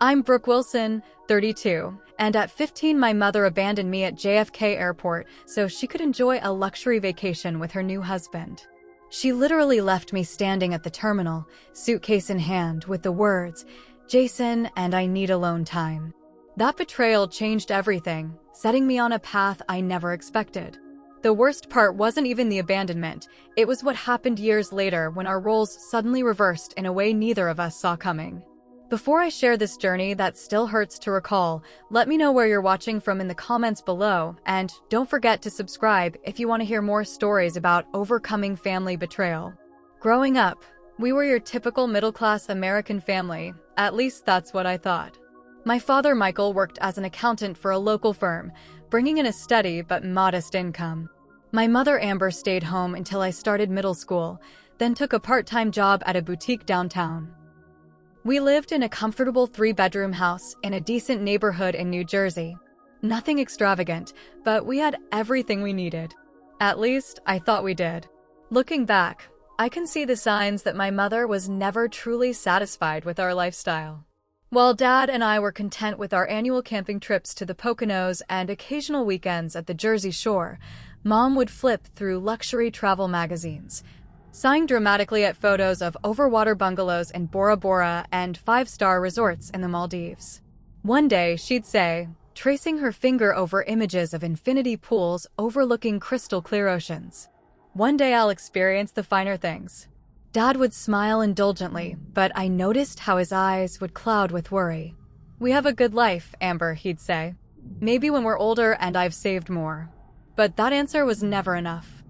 I'm Brooke Wilson, 32, and at 15 my mother abandoned me at JFK Airport so she could enjoy a luxury vacation with her new husband. She literally left me standing at the terminal, suitcase in hand, with the words, "Jason and I need alone time." That betrayal changed everything, setting me on a path I never expected. The worst part wasn't even the abandonment, it was what happened years later when our roles suddenly reversed in a way neither of us saw coming. Before I share this journey that still hurts to recall, let me know where you're watching from in the comments below, and don't forget to subscribe if you want to hear more stories about overcoming family betrayal. Growing up, we were your typical middle-class American family, at least that's what I thought. My father, Michael, worked as an accountant for a local firm, bringing in a steady but modest income. My mother, Amber, stayed home until I started middle school, then took a part-time job at a boutique downtown. We lived in a comfortable 3-bedroom house in a decent neighborhood in New Jersey. Nothing extravagant, but we had everything we needed. At least, I thought we did. Looking back, I can see the signs that my mother was never truly satisfied with our lifestyle. While Dad and I were content with our annual camping trips to the Poconos and occasional weekends at the Jersey Shore, Mom would flip through luxury travel magazines, sighing dramatically at photos of overwater bungalows in Bora Bora and 5-star resorts in the Maldives. One day, she'd say, tracing her finger over images of infinity pools overlooking crystal-clear oceans, "One day I'll experience the finer things." Dad would smile indulgently, but I noticed how his eyes would cloud with worry. "We have a good life, Amber," he'd say. "Maybe when we're older and I've saved more." But that answer was never enough.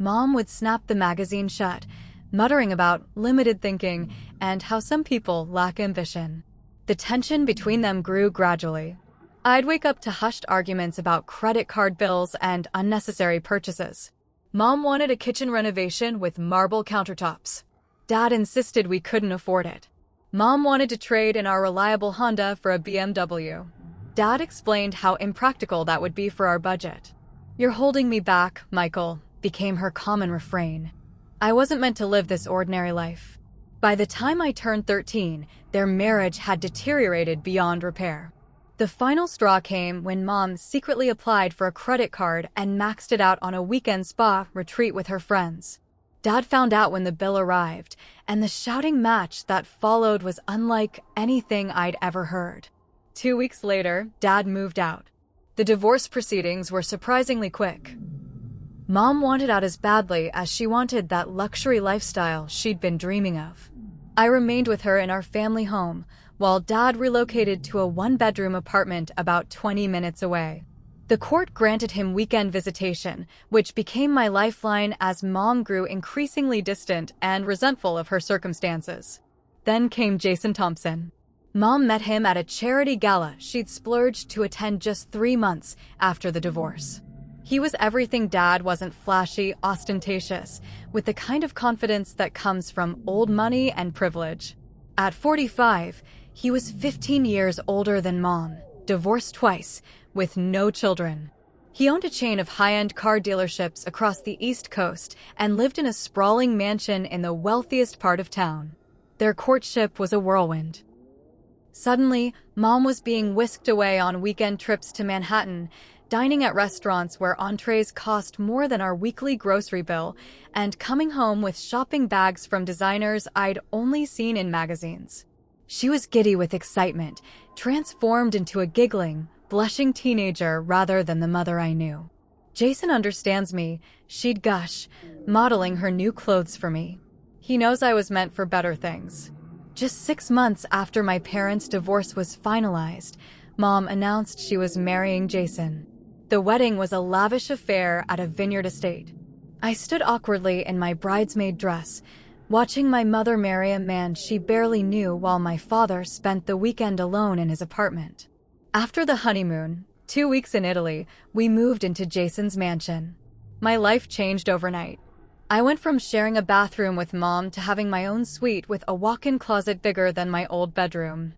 Mom would snap the magazine shut, muttering about limited thinking and how some people lack ambition. The tension between them grew gradually. I'd wake up to hushed arguments about credit card bills and unnecessary purchases. Mom wanted a kitchen renovation with marble countertops. Dad insisted we couldn't afford it. Mom wanted to trade in our reliable Honda for a BMW. Dad explained how impractical that would be for our budget. "You're holding me back, Michael," became her common refrain. I wasn't meant to live this ordinary life. By the time I turned 13, their marriage had deteriorated beyond repair. The final straw came when Mom secretly applied for a credit card and maxed it out on a weekend spa retreat with her friends. Dad found out when the bill arrived, and the shouting match that followed was unlike anything I'd ever heard. 2 weeks later, Dad moved out. The divorce proceedings were surprisingly quick. Mom wanted out as badly as she wanted that luxury lifestyle she'd been dreaming of. I remained with her in our family home, while Dad relocated to a 1-bedroom apartment about 20 minutes away. The court granted him weekend visitation, which became my lifeline as Mom grew increasingly distant and resentful of her circumstances. Then came Jason Thompson. Mom met him at a charity gala she'd splurged to attend just 3 months after the divorce. He was everything Dad wasn't: flashy, ostentatious, with the kind of confidence that comes from old money and privilege. At 45, he was 15 years older than Mom, divorced twice, with no children. He owned a chain of high-end car dealerships across the East Coast and lived in a sprawling mansion in the wealthiest part of town. Their courtship was a whirlwind. Suddenly, Mom was being whisked away on weekend trips to Manhattan, dining at restaurants where entrees cost more than our weekly grocery bill, and coming home with shopping bags from designers I'd only seen in magazines. She was giddy with excitement, transformed into a giggling, blushing teenager rather than the mother I knew. "Jason understands me," she'd gush, modeling her new clothes for me. "He knows I was meant for better things." Just 6 months after my parents' divorce was finalized, Mom announced she was marrying Jason. The wedding was a lavish affair at a vineyard estate. I stood awkwardly in my bridesmaid dress, watching my mother marry a man she barely knew while my father spent the weekend alone in his apartment. After the honeymoon, 2 weeks in Italy, we moved into Jason's mansion. My life changed overnight. I went from sharing a bathroom with Mom to having my own suite with a walk-in closet bigger than my old bedroom.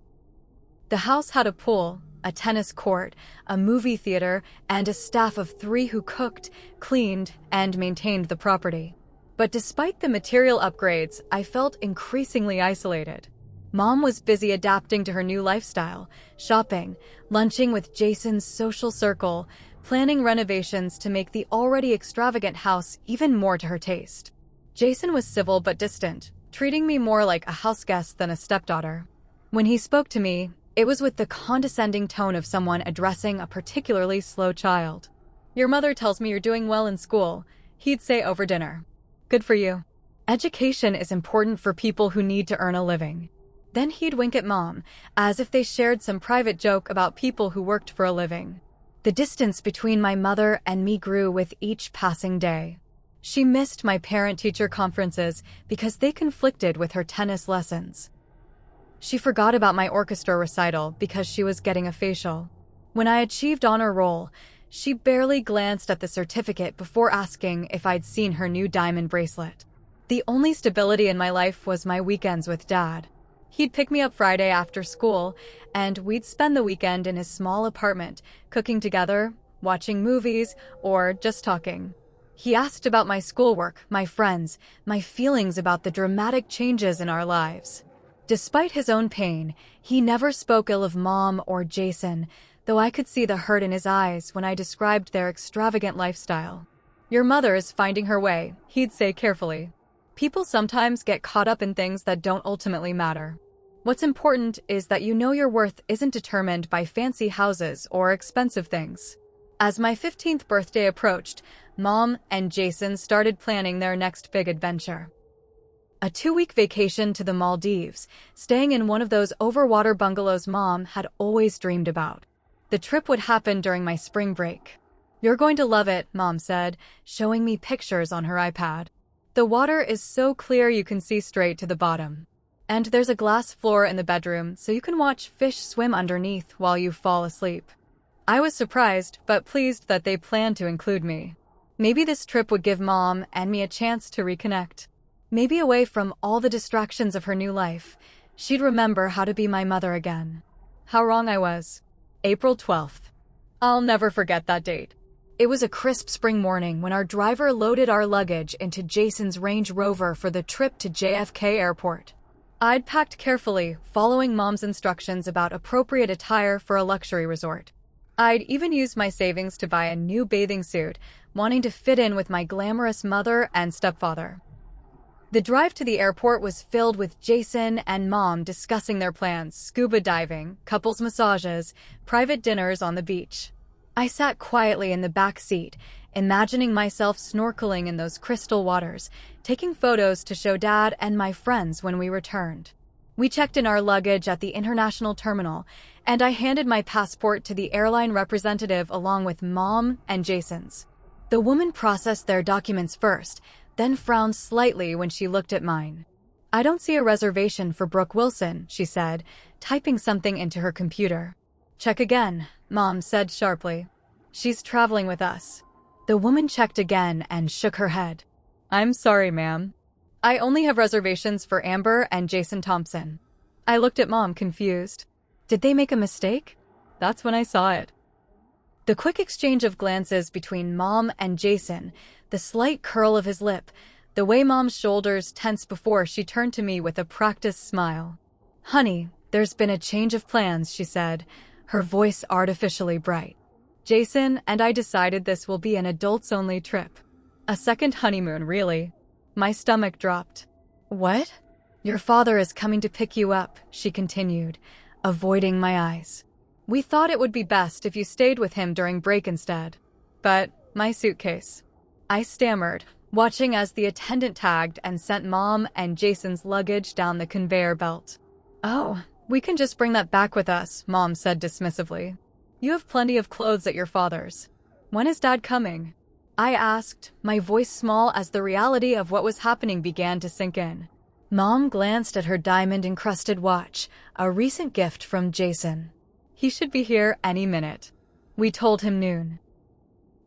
The house had a pool, a tennis court, a movie theater, and a staff of 3 who cooked, cleaned, and maintained the property. But despite the material upgrades, I felt increasingly isolated. Mom was busy adapting to her new lifestyle, shopping, lunching with Jason's social circle, planning renovations to make the already extravagant house even more to her taste. Jason was civil but distant, treating me more like a houseguest than a stepdaughter. When he spoke to me, it was with the condescending tone of someone addressing a particularly slow child. "Your mother tells me you're doing well in school," he'd say over dinner. "Good for you. Education is important for people who need to earn a living." Then he'd wink at Mom, as if they shared some private joke about people who worked for a living. The distance between my mother and me grew with each passing day. She missed my parent-teacher conferences because they conflicted with her tennis lessons. She forgot about my orchestra recital because she was getting a facial. When I achieved honor roll, she barely glanced at the certificate before asking if I'd seen her new diamond bracelet. The only stability in my life was my weekends with Dad. He'd pick me up Friday after school, and we'd spend the weekend in his small apartment, cooking together, watching movies, or just talking. He asked about my schoolwork, my friends, my feelings about the dramatic changes in our lives. Despite his own pain, he never spoke ill of Mom or Jason, though I could see the hurt in his eyes when I described their extravagant lifestyle. "Your mother is finding her way," he'd say carefully. "People sometimes get caught up in things that don't ultimately matter. What's important is that you know your worth isn't determined by fancy houses or expensive things." As my 15th birthday approached, Mom and Jason started planning their next big adventure. A 2-week vacation to the Maldives, staying in one of those overwater bungalows Mom had always dreamed about. The trip would happen during my spring break. "You're going to love it," Mom said, showing me pictures on her iPad. "The water is so clear you can see straight to the bottom. And there's a glass floor in the bedroom so you can watch fish swim underneath while you fall asleep." I was surprised, but pleased that they planned to include me. Maybe this trip would give Mom and me a chance to reconnect. Maybe away from all the distractions of her new life, she'd remember how to be my mother again. How wrong I was. April 12th. I'll never forget that date. It was a crisp spring morning when our driver loaded our luggage into Jason's Range Rover for the trip to JFK Airport. I'd packed carefully, following Mom's instructions about appropriate attire for a luxury resort. I'd even used my savings to buy a new bathing suit, wanting to fit in with my glamorous mother and stepfather. The drive to the airport was filled with Jason and Mom discussing their plans: scuba diving, couples massages, private dinners on the beach. I sat quietly in the back seat, imagining myself snorkeling in those crystal waters, taking photos to show Dad and my friends when we returned. We checked in our luggage at the international terminal, and I handed my passport to the airline representative along with Mom and Jason's. The woman processed their documents first, then frowned slightly when she looked at mine. "I don't see a reservation for Brooke Wilson," she said, typing something into her computer. "Check again," Mom said sharply. "She's traveling with us." The woman checked again and shook her head. "I'm sorry, ma'am. I only have reservations for Amber and Jason Thompson." I looked at Mom, confused. Did they make a mistake? That's when I saw it. The quick exchange of glances between Mom and Jason, the slight curl of his lip, the way Mom's shoulders tensed before she turned to me with a practiced smile. "Honey, there's been a change of plans," she said, her voice artificially bright. "Jason and I decided this will be an adults-only trip. A second honeymoon, really." My stomach dropped. "What?" "Your father is coming to pick you up," she continued, avoiding my eyes. "We thought it would be best if you stayed with him during break instead." "But my suitcase." I stammered, watching as the attendant tagged and sent Mom and Jason's luggage down the conveyor belt. "Oh, we can just bring that back with us," Mom said dismissively. "You have plenty of clothes at your father's." "When is Dad coming?" I asked, my voice small as the reality of what was happening began to sink in. Mom glanced at her diamond-encrusted watch, a recent gift from Jason. "He should be here any minute." We told him noon.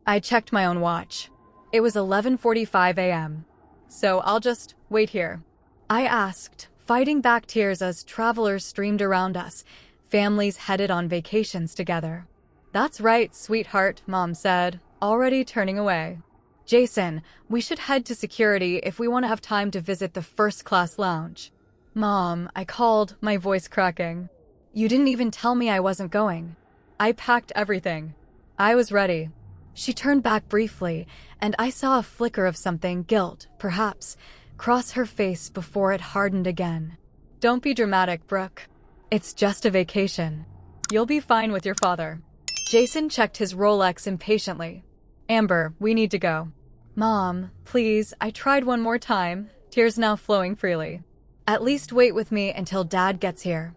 I checked my own watch. It was 11:45 a.m. "So I'll just wait here?" I asked, fighting back tears as travelers streamed around us, families headed on vacations together. "That's right, sweetheart," Mom said, already turning away. "Jason, we should head to security if we want to have time to visit the first-class lounge." Mom, I called, my voice cracking. You didn't even tell me I wasn't going. I packed everything. I was ready. She turned back briefly, and I saw a flicker of something, guilt, perhaps, cross her face before it hardened again. Don't be dramatic, Brooke. It's just a vacation. You'll be fine with your father. Jason checked his Rolex impatiently. Amber, we need to go. Mom, please, I tried one more time, tears now flowing freely. At least wait with me until Dad gets here.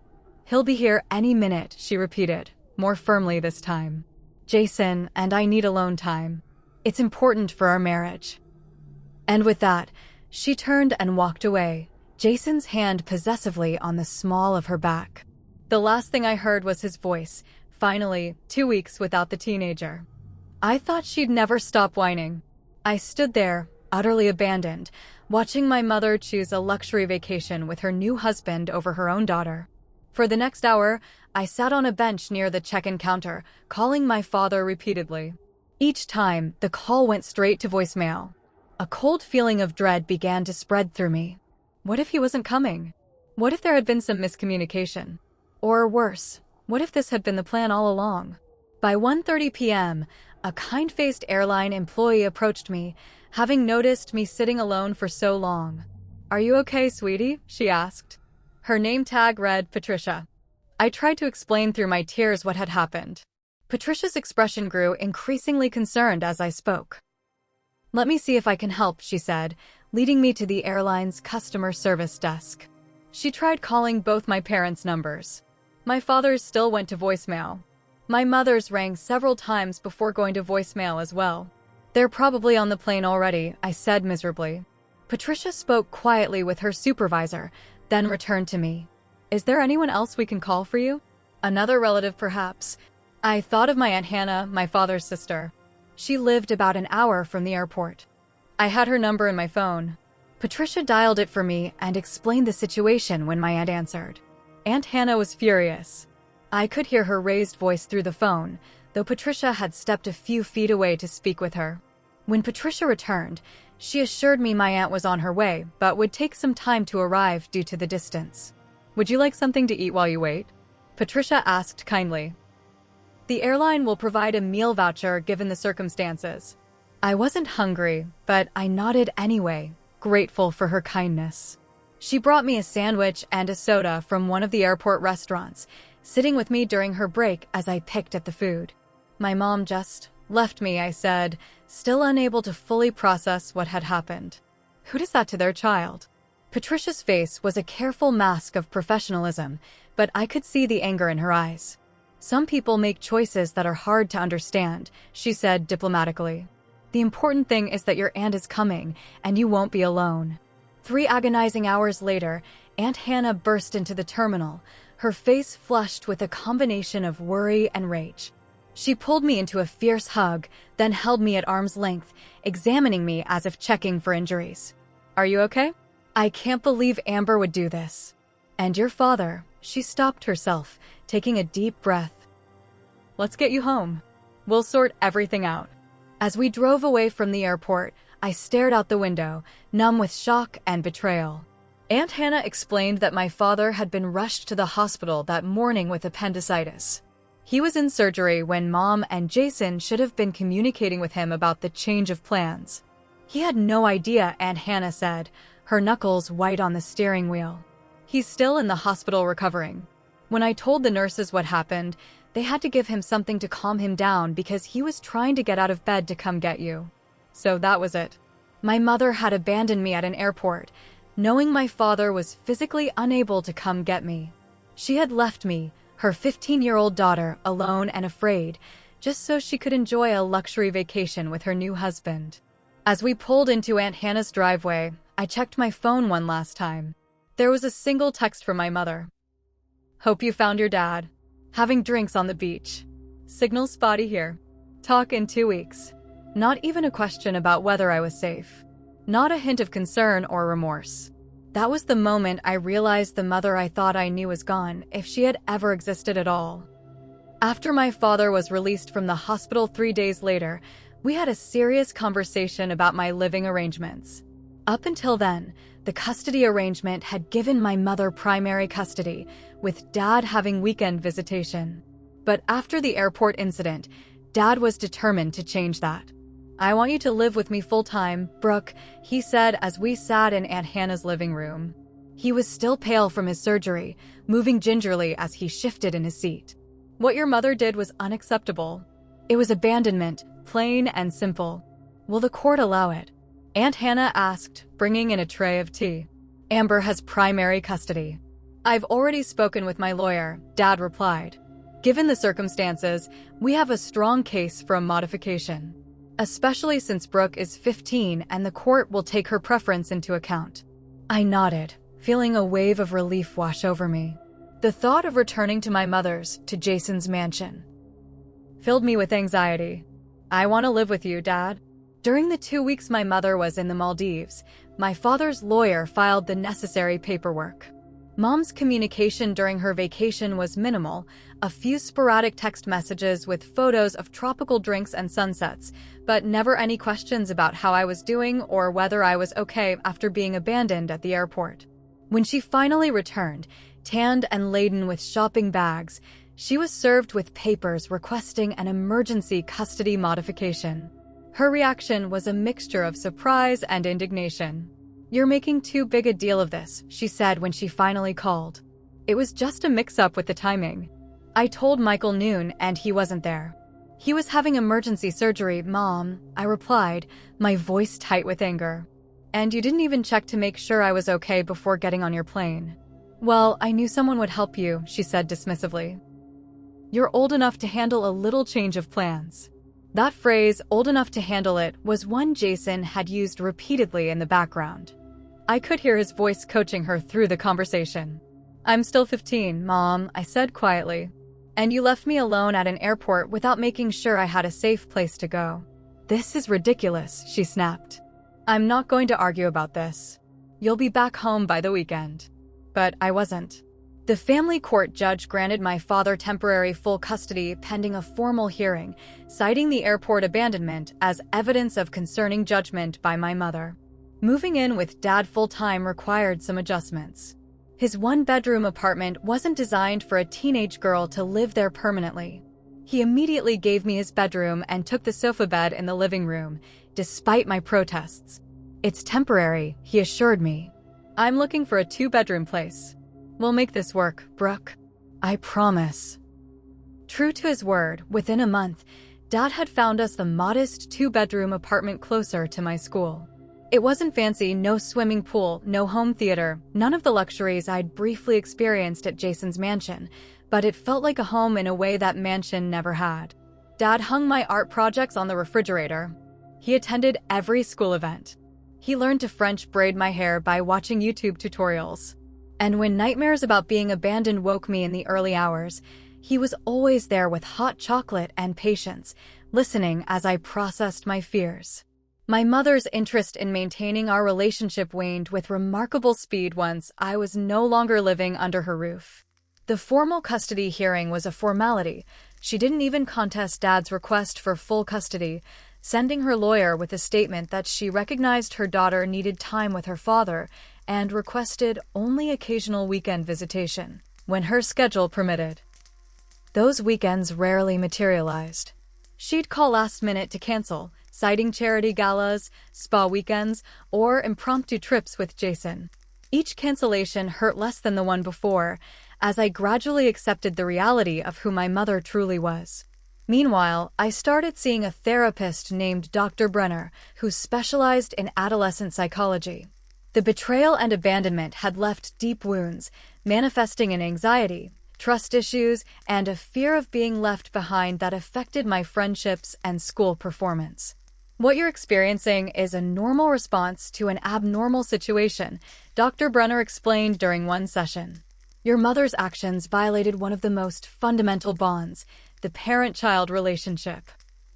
He'll be here any minute, she repeated, more firmly this time. Jason, and I need alone time. It's important for our marriage. And with that, she turned and walked away, Jason's hand possessively on the small of her back. The last thing I heard was his voice, finally, 2 weeks without the teenager. I thought she'd never stop whining. I stood there, utterly abandoned, watching my mother choose a luxury vacation with her new husband over her own daughter. For the next hour, I sat on a bench near the check-in counter, calling my father repeatedly. Each time, the call went straight to voicemail. A cold feeling of dread began to spread through me. What if he wasn't coming? What if there had been some miscommunication? Or worse, what if this had been the plan all along? By 1:30 p.m., a kind-faced airline employee approached me, having noticed me sitting alone for so long. Are you okay, sweetie? She asked. Her name tag read Patricia. I tried to explain through my tears what had happened. Patricia's expression grew increasingly concerned as I spoke. Let me see if I can help, she said, leading me to the airline's customer service desk. She tried calling both my parents' numbers. My father's still went to voicemail. My mother's rang several times before going to voicemail as well. They're probably on the plane already, I said miserably. Patricia spoke quietly with her supervisor, then returned to me. Is there anyone else we can call for you? Another relative, perhaps. I thought of my Aunt Hannah, my father's sister. She lived about an hour from the airport. I had her number in my phone. Patricia dialed it for me and explained the situation when my aunt answered. Aunt Hannah was furious. I could hear her raised voice through the phone, though Patricia had stepped a few feet away to speak with her. When Patricia returned, she assured me my aunt was on her way, but would take some time to arrive due to the distance. Would you like something to eat while you wait? Patricia asked kindly. The airline will provide a meal voucher given the circumstances. I wasn't hungry, but I nodded anyway, grateful for her kindness. She brought me a sandwich and a soda from one of the airport restaurants, sitting with me during her break as I picked at the food. My mom just left me, I said, still unable to fully process what had happened. Who does that to their child? Patricia's face was a careful mask of professionalism, but I could see the anger in her eyes. Some people make choices that are hard to understand, she said diplomatically. The important thing is that your aunt is coming, and you won't be alone. 3 agonizing hours later, Aunt Hannah burst into the terminal, her face flushed with a combination of worry and rage. She pulled me into a fierce hug, then held me at arm's length, examining me as if checking for injuries. Are you okay? I can't believe Amber would do this. And your father, she stopped herself, taking a deep breath. Let's get you home. We'll sort everything out. As we drove away from the airport, I stared out the window, numb with shock and betrayal. Aunt Hannah explained that my father had been rushed to the hospital that morning with appendicitis. He was in surgery when Mom and Jason should have been communicating with him about the change of plans. He had no idea, Aunt Hannah said, her knuckles white on the steering wheel. He's still in the hospital recovering. When I told the nurses what happened, they had to give him something to calm him down because he was trying to get out of bed to come get you. So that was it. My mother had abandoned me at an airport, knowing my father was physically unable to come get me. She had left me, her 15-year-old daughter, alone and afraid, just so she could enjoy a luxury vacation with her new husband. As we pulled into Aunt Hannah's driveway, I checked my phone one last time. There was a single text from my mother. Hope you found your dad. Having drinks on the beach. Signal spotty here. Talk in 2 weeks. Not even a question about whether I was safe. Not a hint of concern or remorse. That was the moment I realized the mother I thought I knew was gone, if she had ever existed at all. After my father was released from the hospital 3 days later, we had a serious conversation about my living arrangements. Up until then, the custody arrangement had given my mother primary custody, with Dad having weekend visitation. But after the airport incident, Dad was determined to change that. "I want you to live with me full-time, Brooke," he said as we sat in Aunt Hannah's living room. He was still pale from his surgery, moving gingerly as he shifted in his seat. "What your mother did was unacceptable. It was abandonment, plain and simple. Will the court allow it?" Aunt Hannah asked, bringing in a tray of tea. "Amber has primary custody." "I've already spoken with my lawyer," Dad replied. "Given the circumstances, we have a strong case for a modification, especially since Brooke is 15 and the court will take her preference into account." I nodded, feeling a wave of relief wash over me. The thought of returning to my mother's, to Jason's mansion, filled me with anxiety. "I want to live with you, Dad." During the 2 weeks my mother was in the Maldives, my father's lawyer filed the necessary paperwork. Mom's communication during her vacation was minimal, a few sporadic text messages with photos of tropical drinks and sunsets, but never any questions about how I was doing or whether I was okay after being abandoned at the airport. When she finally returned, tanned and laden with shopping bags, she was served with papers requesting an emergency custody modification. Her reaction was a mixture of surprise and indignation. "You're making too big a deal of this," she said when she finally called. "It was just a mix-up with the timing. I told Michael noon and he wasn't there." "He was having emergency surgery, Mom," I replied, my voice tight with anger. "And you didn't even check to make sure I was okay before getting on your plane." "Well, I knew someone would help you," she said dismissively. "You're old enough to handle a little change of plans." That phrase, "old enough to handle it," was one Jason had used repeatedly in the background. I could hear his voice coaching her through the conversation. "I'm still 15, Mom," I said quietly. "And you left me alone at an airport without making sure I had a safe place to go." "This is ridiculous," she snapped. "I'm not going to argue about this. You'll be back home by the weekend." But I wasn't. The family court judge granted my father temporary full custody pending a formal hearing, citing the airport abandonment as evidence of concerning judgment by my mother. Moving in with Dad full-time required some adjustments. His one-bedroom apartment wasn't designed for a teenage girl to live there permanently. He immediately gave me his bedroom and took the sofa bed in the living room, despite my protests. "It's temporary," he assured me. "I'm looking for a 2-bedroom place. We'll make this work, Brooke. I promise." True to his word, within a month, Dad had found us the modest 2-bedroom apartment closer to my school. It wasn't fancy, no swimming pool, no home theater, none of the luxuries I'd briefly experienced at Jason's mansion, but it felt like a home in a way that mansion never had. Dad hung my art projects on the refrigerator. He attended every school event. He learned to French braid my hair by watching YouTube tutorials. And when nightmares about being abandoned woke me in the early hours, he was always there with hot chocolate and patience, listening as I processed my fears. My mother's interest in maintaining our relationship waned with remarkable speed once I was no longer living under her roof. The formal custody hearing was a formality. She didn't even contest Dad's request for full custody, sending her lawyer with a statement that she recognized her daughter needed time with her father and requested only occasional weekend visitation, when her schedule permitted. Those weekends rarely materialized. She'd call last minute to cancel, citing charity galas, spa weekends, or impromptu trips with Jason. Each cancellation hurt less than the one before, as I gradually accepted the reality of who my mother truly was. Meanwhile, I started seeing a therapist named Dr. Brenner, who specialized in adolescent psychology. The betrayal and abandonment had left deep wounds, manifesting in anxiety, trust issues, and a fear of being left behind that affected my friendships and school performance. "What you're experiencing is a normal response to an abnormal situation," Dr. Brenner explained during one session. "Your mother's actions violated one of the most fundamental bonds, the parent-child relationship.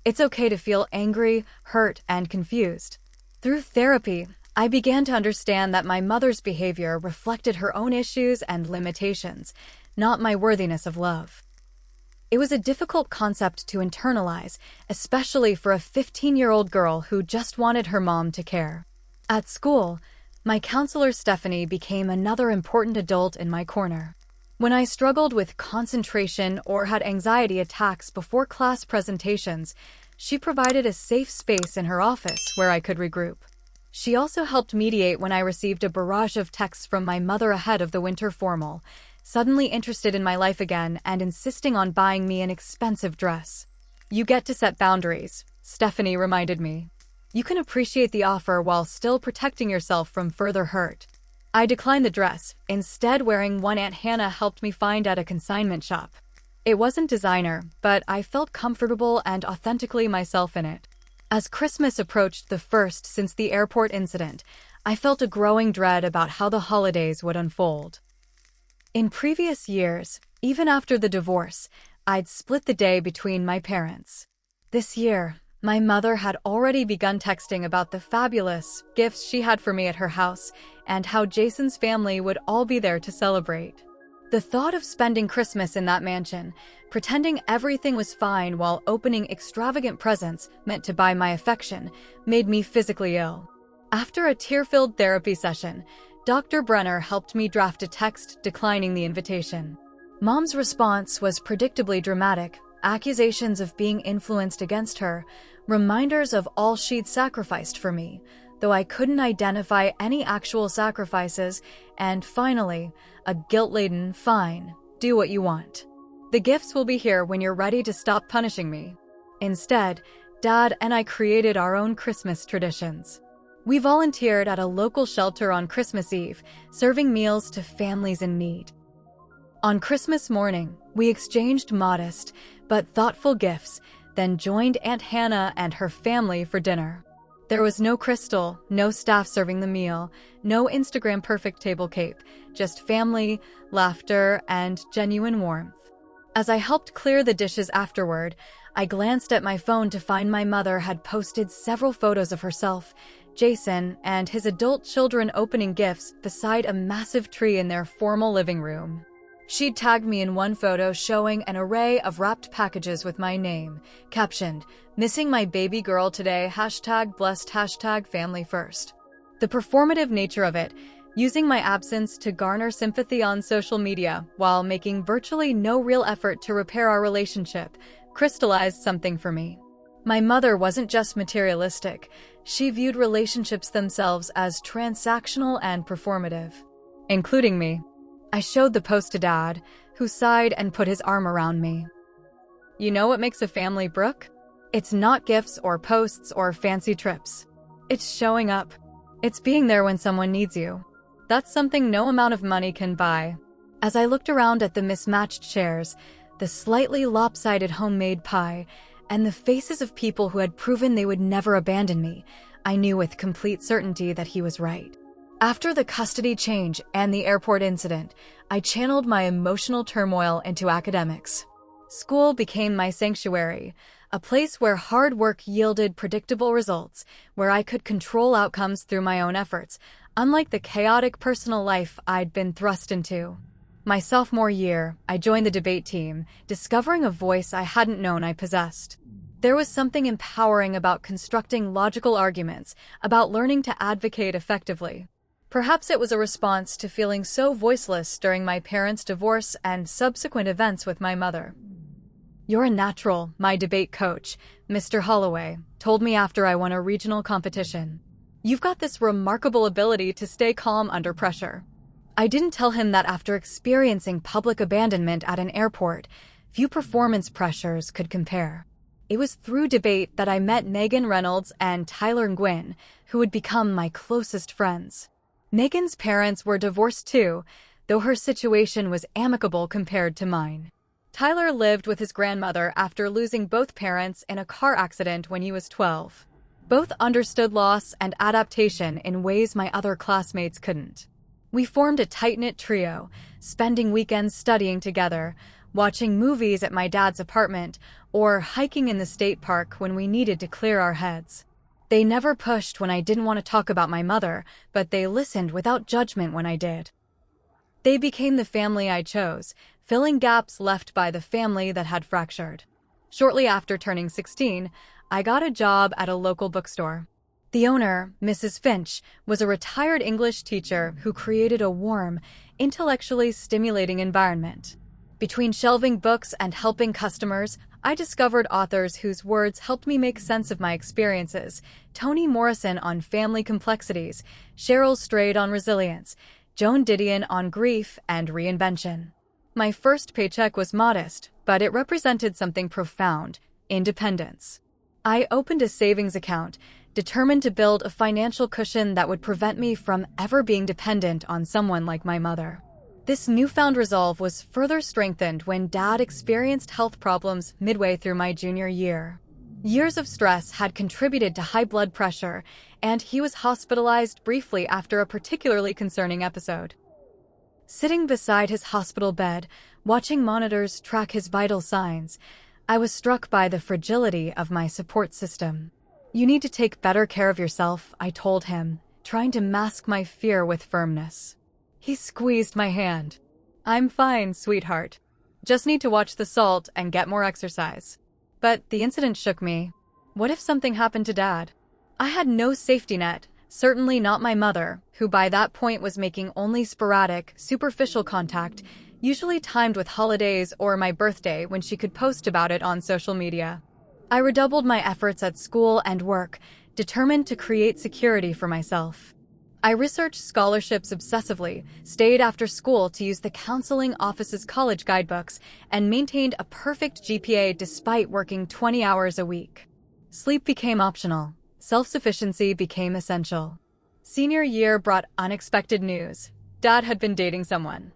It's okay to feel angry, hurt, and confused." Through therapy, I began to understand that my mother's behavior reflected her own issues and limitations, not my worthiness of love. It was a difficult concept to internalize, especially for a 15-year-old girl who just wanted her mom to care. At school, my counselor Stephanie became another important adult in my corner. When I struggled with concentration or had anxiety attacks before class presentations, she provided a safe space in her office where I could regroup. She also helped mediate when I received a barrage of texts from my mother ahead of the winter formal, suddenly interested in my life again and insisting on buying me an expensive dress. "You get to set boundaries," Stephanie reminded me. "You can appreciate the offer while still protecting yourself from further hurt." I declined the dress, instead wearing one Aunt Hannah helped me find at a consignment shop. It wasn't designer, but I felt comfortable and authentically myself in it. As Christmas approached, the first since the airport incident, I felt a growing dread about how the holidays would unfold. In previous years, even after the divorce, I'd split the day between my parents. This year, my mother had already begun texting about the fabulous gifts she had for me at her house and how Jason's family would all be there to celebrate. The thought of spending Christmas in that mansion, pretending everything was fine while opening extravagant presents meant to buy my affection, made me physically ill. After a tear-filled therapy session, Dr. Brenner helped me draft a text declining the invitation. Mom's response was predictably dramatic, accusations of being influenced against her, reminders of all she'd sacrificed for me, though I couldn't identify any actual sacrifices, and finally, a guilt-laden "fine, do what you want. The gifts will be here when you're ready to stop punishing me." Instead, Dad and I created our own Christmas traditions. We volunteered at a local shelter on Christmas Eve, serving meals to families in need. On Christmas morning, we exchanged modest but thoughtful gifts, then joined Aunt Hannah and her family for dinner. There was no crystal, no staff serving the meal, no Instagram-perfect table cape, just family, laughter, and genuine warmth. As I helped clear the dishes afterward, I glanced at my phone to find my mother had posted several photos of herself, Jason, and his adult children opening gifts beside a massive tree in their formal living room. She'd tagged me in one photo showing an array of wrapped packages with my name, captioned, "Missing my baby girl today, #blessed, #family first." The performative nature of it, using my absence to garner sympathy on social media while making virtually no real effort to repair our relationship, crystallized something for me. My mother wasn't just materialistic, she viewed relationships themselves as transactional and performative. Including me. I showed the post to Dad, who sighed and put his arm around me. "You know what makes a family, Brooke? It's not gifts or posts or fancy trips. It's showing up. It's being there when someone needs you. That's something no amount of money can buy." As I looked around at the mismatched chairs, the slightly lopsided homemade pie, and the faces of people who had proven they would never abandon me, I knew with complete certainty that he was right. After the custody change and the airport incident, I channeled my emotional turmoil into academics. School became my sanctuary, a place where hard work yielded predictable results, where I could control outcomes through my own efforts, unlike the chaotic personal life I'd been thrust into. My sophomore year, I joined the debate team, discovering a voice I hadn't known I possessed. There was something empowering about constructing logical arguments, about learning to advocate effectively. Perhaps it was a response to feeling so voiceless during my parents' divorce and subsequent events with my mother. "You're a natural," my debate coach, Mr. Holloway, told me after I won a regional competition. "You've got this remarkable ability to stay calm under pressure." I didn't tell him that after experiencing public abandonment at an airport, few performance pressures could compare. It was through debate that I met Megan Reynolds and Tyler Nguyen, who would become my closest friends. Megan's parents were divorced too, though her situation was amicable compared to mine. Tyler lived with his grandmother after losing both parents in a car accident when he was 12. Both understood loss and adaptation in ways my other classmates couldn't. We formed a tight-knit trio, spending weekends studying together, watching movies at my dad's apartment, or hiking in the state park when we needed to clear our heads. They never pushed when I didn't want to talk about my mother, but they listened without judgment when I did. They became the family I chose, filling gaps left by the family that had fractured. Shortly after turning 16, I got a job at a local bookstore. The owner, Mrs. Finch, was a retired English teacher who created a warm, intellectually stimulating environment. Between shelving books and helping customers, I discovered authors whose words helped me make sense of my experiences. Toni Morrison on family complexities, Cheryl Strayed on resilience, Joan Didion on grief and reinvention. My first paycheck was modest, but it represented something profound: independence. I opened a savings account, determined to build a financial cushion that would prevent me from ever being dependent on someone like my mother. This newfound resolve was further strengthened when Dad experienced health problems midway through my junior year. Years of stress had contributed to high blood pressure, and he was hospitalized briefly after a particularly concerning episode. Sitting beside his hospital bed, watching monitors track his vital signs, I was struck by the fragility of my support system. "You need to take better care of yourself," I told him, trying to mask my fear with firmness. He squeezed my hand. "I'm fine, sweetheart. Just need to watch the salt and get more exercise." But the incident shook me. What if something happened to Dad? I had no safety net, certainly not my mother, who by that point was making only sporadic, superficial contact, usually timed with holidays or my birthday when she could post about it on social media. I redoubled my efforts at school and work, determined to create security for myself. I researched scholarships obsessively, stayed after school to use the counseling office's college guidebooks, and maintained a perfect GPA despite working 20 hours a week. Sleep became optional. Self-sufficiency became essential. Senior year brought unexpected news. Dad had been dating someone.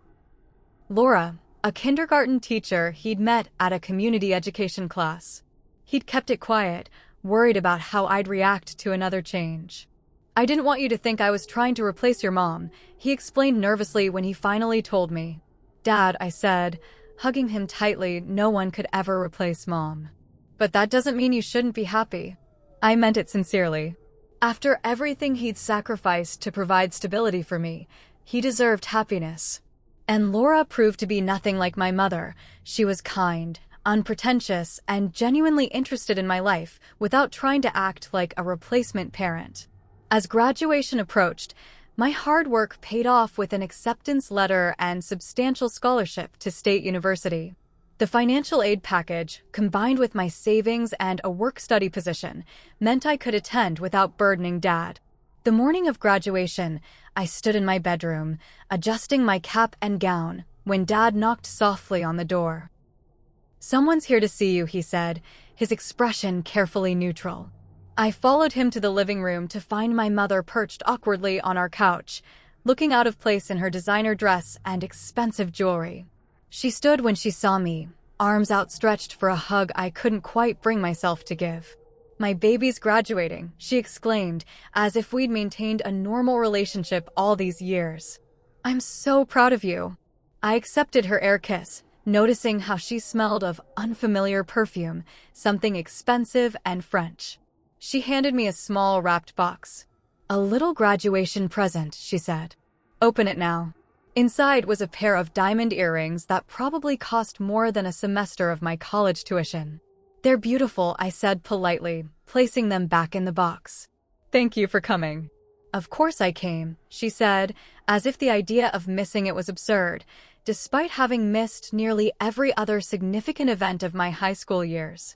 Laura, a kindergarten teacher he'd met at a community education class. He'd kept it quiet, worried about how I'd react to another change. "I didn't want you to think I was trying to replace your mom," he explained nervously when he finally told me. "Dad," I said, hugging him tightly, "no one could ever replace Mom. But that doesn't mean you shouldn't be happy." I meant it sincerely. After everything he'd sacrificed to provide stability for me, he deserved happiness. And Laura proved to be nothing like my mother. She was kind, unpretentious, and genuinely interested in my life without trying to act like a replacement parent. As graduation approached, my hard work paid off with an acceptance letter and substantial scholarship to State University. The financial aid package, combined with my savings and a work-study position, meant I could attend without burdening Dad. The morning of graduation, I stood in my bedroom, adjusting my cap and gown, when Dad knocked softly on the door. "Someone's here to see you," he said, his expression carefully neutral. I followed him to the living room to find my mother perched awkwardly on our couch, looking out of place in her designer dress and expensive jewelry. She stood when she saw me, arms outstretched for a hug I couldn't quite bring myself to give. "My baby's graduating," she exclaimed, as if we'd maintained a normal relationship all these years. "I'm so proud of you." I accepted her air kiss, noticing how she smelled of unfamiliar perfume, something expensive and French. She handed me a small wrapped box. "A little graduation present," she said. "Open it now." Inside was a pair of diamond earrings that probably cost more than a semester of my college tuition. "They're beautiful," I said politely, placing them back in the box. "Thank you for coming." "Of course I came," she said, as if the idea of missing it was absurd, despite having missed nearly every other significant event of my high school years.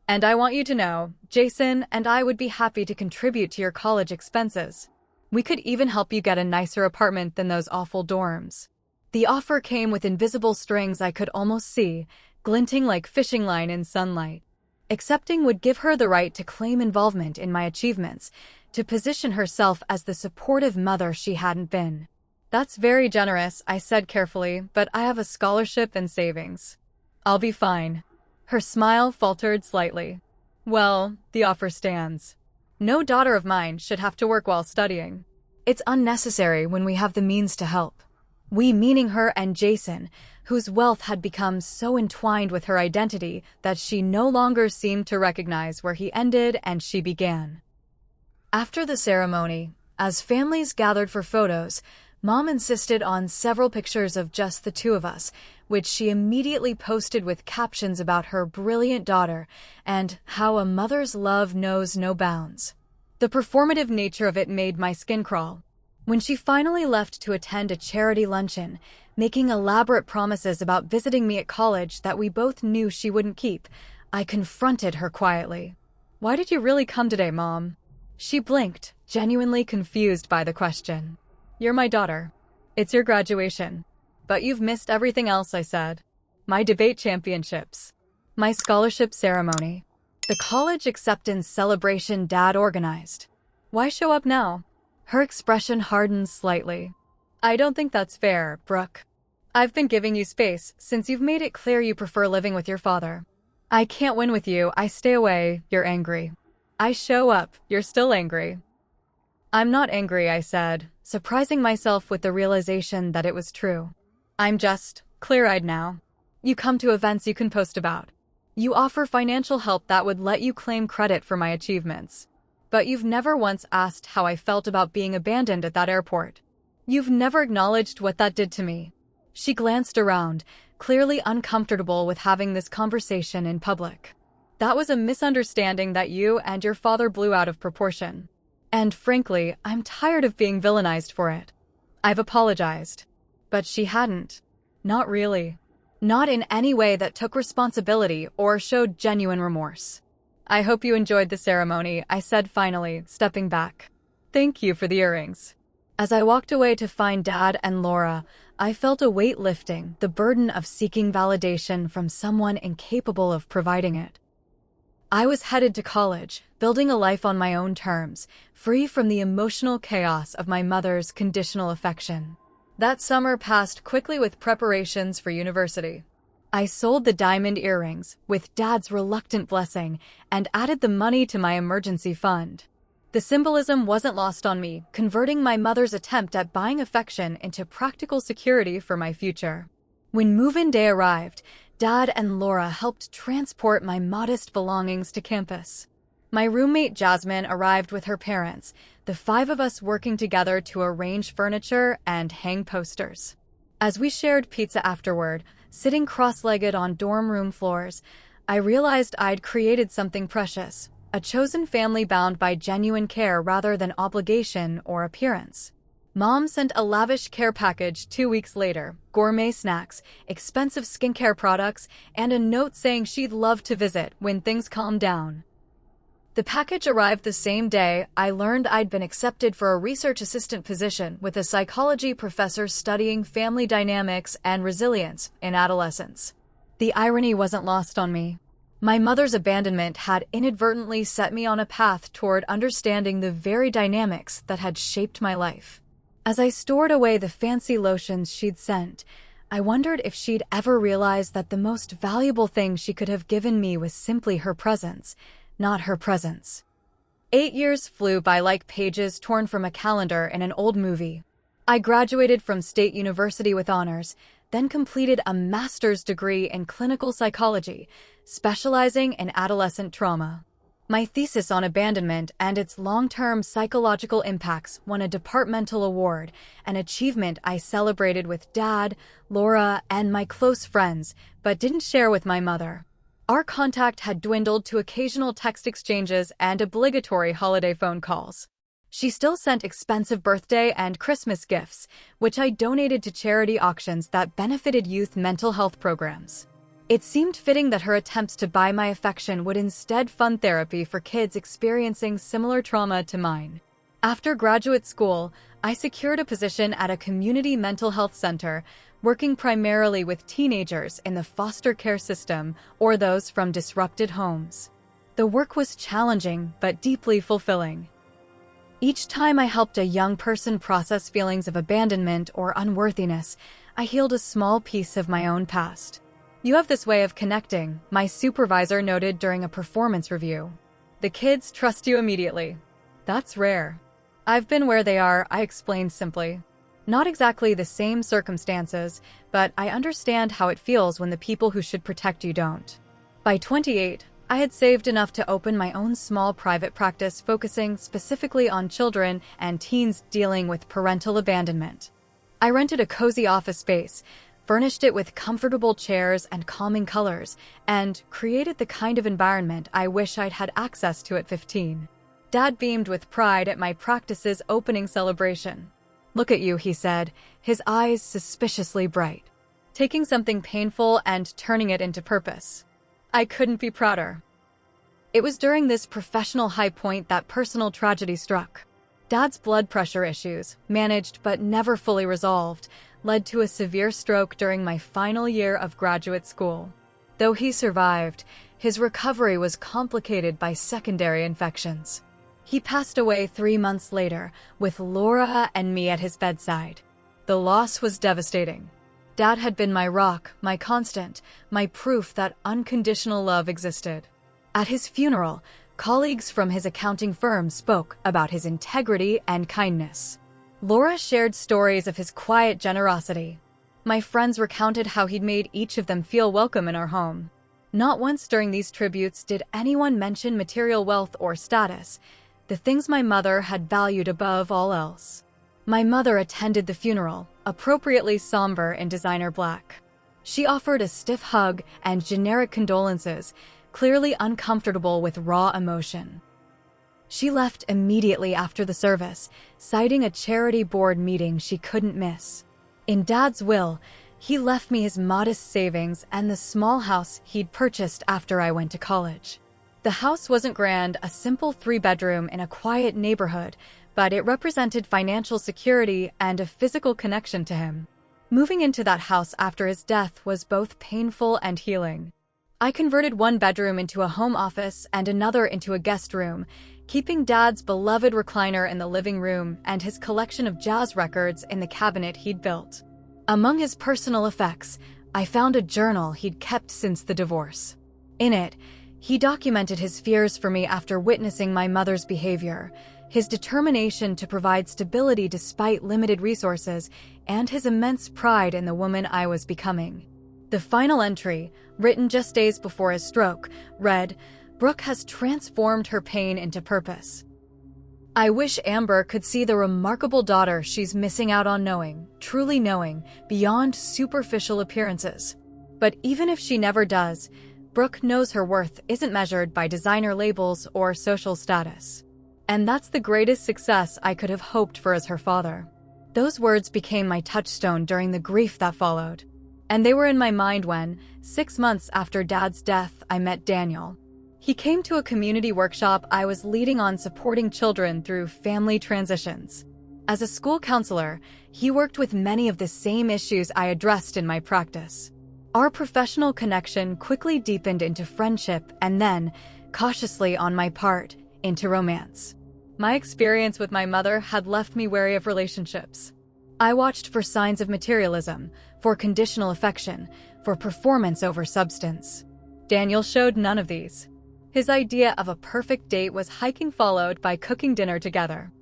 "And I want you to know, Jason and I would be happy to contribute to your college expenses. We could even help you get a nicer apartment than those awful dorms." The offer came with invisible strings I could almost see, glinting like fishing line in sunlight. Accepting would give her the right to claim involvement in my achievements, to position herself as the supportive mother she hadn't been. "That's very generous," I said carefully, "but I have a scholarship and savings. I'll be fine." Her smile faltered slightly. "Well, the offer stands. No daughter of mine should have to work while studying. It's unnecessary when we have the means to help." We, meaning her and Jason, whose wealth had become so entwined with her identity that she no longer seemed to recognize where he ended and she began. After the ceremony, as families gathered for photos, Mom insisted on several pictures of just the two of us, which she immediately posted with captions about her brilliant daughter and how a mother's love knows no bounds. The performative nature of it made my skin crawl. When she finally left to attend a charity luncheon, making elaborate promises about visiting me at college that we both knew she wouldn't keep, I confronted her quietly. "Why did you really come today, Mom?" She blinked, genuinely confused by the question. "You're my daughter. It's your graduation. But you've missed everything else," I said. "My debate championships. My scholarship ceremony. The college acceptance celebration Dad organized. Why show up now?" Her expression hardened slightly. "I don't think that's fair, Brooke. I've been giving you space since you've made it clear you prefer living with your father. I can't win with you. I stay away, you're angry. I show up, you're still angry." "I'm not angry," I said, surprising myself with the realization that it was true. "I'm just clear-eyed now. You come to events you can post about. You offer financial help that would let you claim credit for my achievements. But you've never once asked how I felt about being abandoned at that airport. You've never acknowledged what that did to me." She glanced around, clearly uncomfortable with having this conversation in public. "That was a misunderstanding that you and your father blew out of proportion. And frankly, I'm tired of being villainized for it. I've apologized." But she hadn't. Not really. Not in any way that took responsibility or showed genuine remorse. "I hope you enjoyed the ceremony," I said finally, stepping back. "Thank you for the earrings." As I walked away to find Dad and Laura, I felt a weight lifting, the burden of seeking validation from someone incapable of providing it. I was headed to college, building a life on my own terms, free from the emotional chaos of my mother's conditional affection. That summer passed quickly with preparations for university. I sold the diamond earrings, with Dad's reluctant blessing, and added the money to my emergency fund. The symbolism wasn't lost on me, converting my mother's attempt at buying affection into practical security for my future. When move-in day arrived, Dad and Laura helped transport my modest belongings to campus. My roommate Jasmine arrived with her parents, the 5 of us working together to arrange furniture and hang posters. As we shared pizza afterward, sitting cross-legged on dorm room floors, I realized I'd created something precious, a chosen family bound by genuine care rather than obligation or appearance. Mom sent a lavish care package 2 weeks later, gourmet snacks, expensive skincare products, and a note saying she'd love to visit when things calmed down. The package arrived the same day I learned I'd been accepted for a research assistant position with a psychology professor studying family dynamics and resilience in adolescence. The irony wasn't lost on me. My mother's abandonment had inadvertently set me on a path toward understanding the very dynamics that had shaped my life. As I stored away the fancy lotions she'd sent, I wondered if she'd ever realized that the most valuable thing she could have given me was simply her presence, not her presence. 8 years flew by like pages torn from a calendar in an old movie. I graduated from State University with honors, then completed a master's degree in clinical psychology, specializing in adolescent trauma. My thesis on abandonment and its long-term psychological impacts won a departmental award, an achievement I celebrated with Dad, Laura, and my close friends, but didn't share with my mother. Our contact had dwindled to occasional text exchanges and obligatory holiday phone calls. She still sent expensive birthday and Christmas gifts, which I donated to charity auctions that benefited youth mental health programs. It seemed fitting that her attempts to buy my affection would instead fund therapy for kids experiencing similar trauma to mine. After graduate school, I secured a position at a community mental health center, working primarily with teenagers in the foster care system or those from disrupted homes. The work was challenging but deeply fulfilling. Each time I helped a young person process feelings of abandonment or unworthiness, I healed a small piece of my own past. "You have this way of connecting," my supervisor noted during a performance review. "The kids trust you immediately." "That's rare." "I've been where they are," I explained simply. "Not exactly the same circumstances, but I understand how it feels when the people who should protect you don't." By 28, I had saved enough to open my own small private practice focusing specifically on children and teens dealing with parental abandonment. I rented a cozy office space, furnished it with comfortable chairs and calming colors, and created the kind of environment I wish I'd had access to at 15. Dad beamed with pride at my practice's opening celebration. "Look at you," he said, his eyes suspiciously bright. "Taking something painful and turning it into purpose." I couldn't be prouder. It was during this professional high point that personal tragedy struck. Dad's blood pressure issues, managed but never fully resolved, led to a severe stroke during my final year of graduate school. Though he survived, his recovery was complicated by secondary infections. He passed away 3 months later, with Laura and me at his bedside. The loss was devastating. Dad had been my rock, my constant, my proof that unconditional love existed. At his funeral, colleagues from his accounting firm spoke about his integrity and kindness. Laura shared stories of his quiet generosity. My friends recounted how he'd made each of them feel welcome in our home. Not once during these tributes did anyone mention material wealth or status, the things my mother had valued above all else. My mother attended the funeral, appropriately somber in designer black. She offered a stiff hug and generic condolences, clearly uncomfortable with raw emotion. She left immediately after the service, citing a charity board meeting she couldn't miss. In Dad's will, he left me his modest savings and the small house he'd purchased after I went to college. The house wasn't grand, a simple 3-bedroom in a quiet neighborhood, but it represented financial security and a physical connection to him. Moving into that house after his death was both painful and healing. I converted one bedroom into a home office and another into a guest room, keeping Dad's beloved recliner in the living room and his collection of jazz records in the cabinet he'd built. Among his personal effects, I found a journal he'd kept since the divorce. In it, he documented his fears for me after witnessing my mother's behavior, his determination to provide stability despite limited resources, and his immense pride in the woman I was becoming. The final entry, written just days before his stroke, read, "Brooke has transformed her pain into purpose. I wish Amber could see the remarkable daughter she's missing out on knowing, truly knowing, beyond superficial appearances. But even if she never does, Brooke knows her worth isn't measured by designer labels or social status. And that's the greatest success I could have hoped for as her father." Those words became my touchstone during the grief that followed. And they were in my mind when, 6 months after Dad's death, I met Daniel. He came to a community workshop I was leading on supporting children through family transitions. As a school counselor, he worked with many of the same issues I addressed in my practice. Our professional connection quickly deepened into friendship and then, cautiously on my part, into romance. My experience with my mother had left me wary of relationships. I watched for signs of materialism, for conditional affection, for performance over substance. Daniel showed none of these. His idea of a perfect date was hiking followed by cooking dinner together.